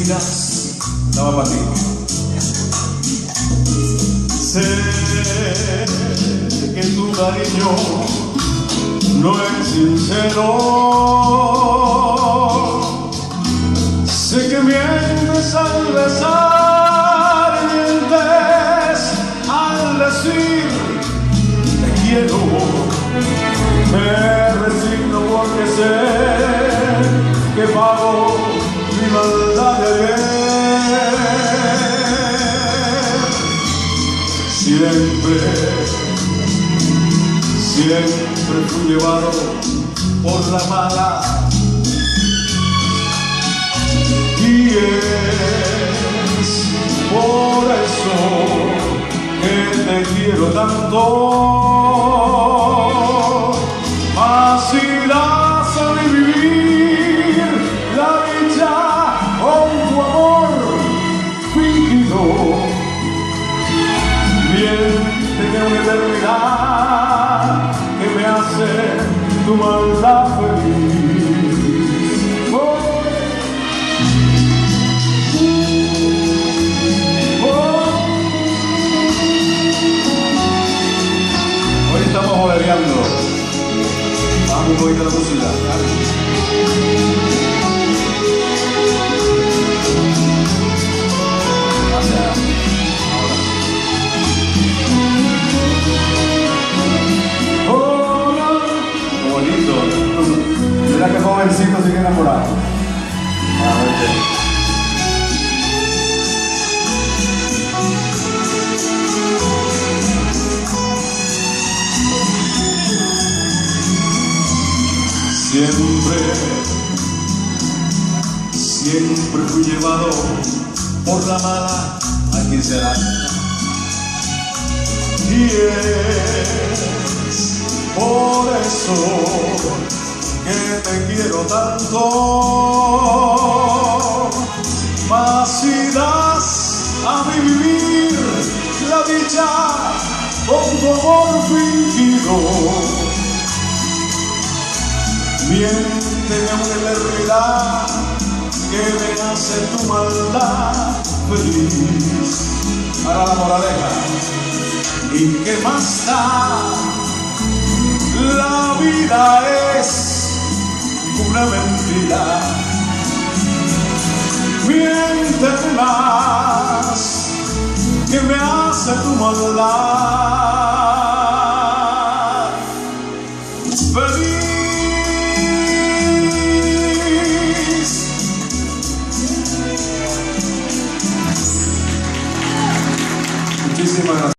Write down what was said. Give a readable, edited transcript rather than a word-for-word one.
mentiras, estaba para ti. Sé que tu cariño no es sincero. Sé que mientes al besar, mientes al decir te quiero. Me resigno porque sé que pago mi maldad de ayer. Siempre fui llevado por la mala, y es por eso que te quiero tanto. Mas irás a vivir la dicha con tu amor fingido. Miénteme una eternidad que me hace tu maldad feliz. Oh. Hoy estamos bolereando. Vamos un poquito a la música. Mira que jovencito sigue enamorado. Siempre fui llevado por la mala. ¿A quién será? Y es por eso que te quiero tanto. Mas si das a mi vivir la dicha con tu amor fingido, miénteme una eternidad que me hace tu maldad feliz. Ahora la moraleja. ¿Y qué más da? La vida es una mentira. Miénteme más que me hace tu maldad feliz. Muchísimas gracias.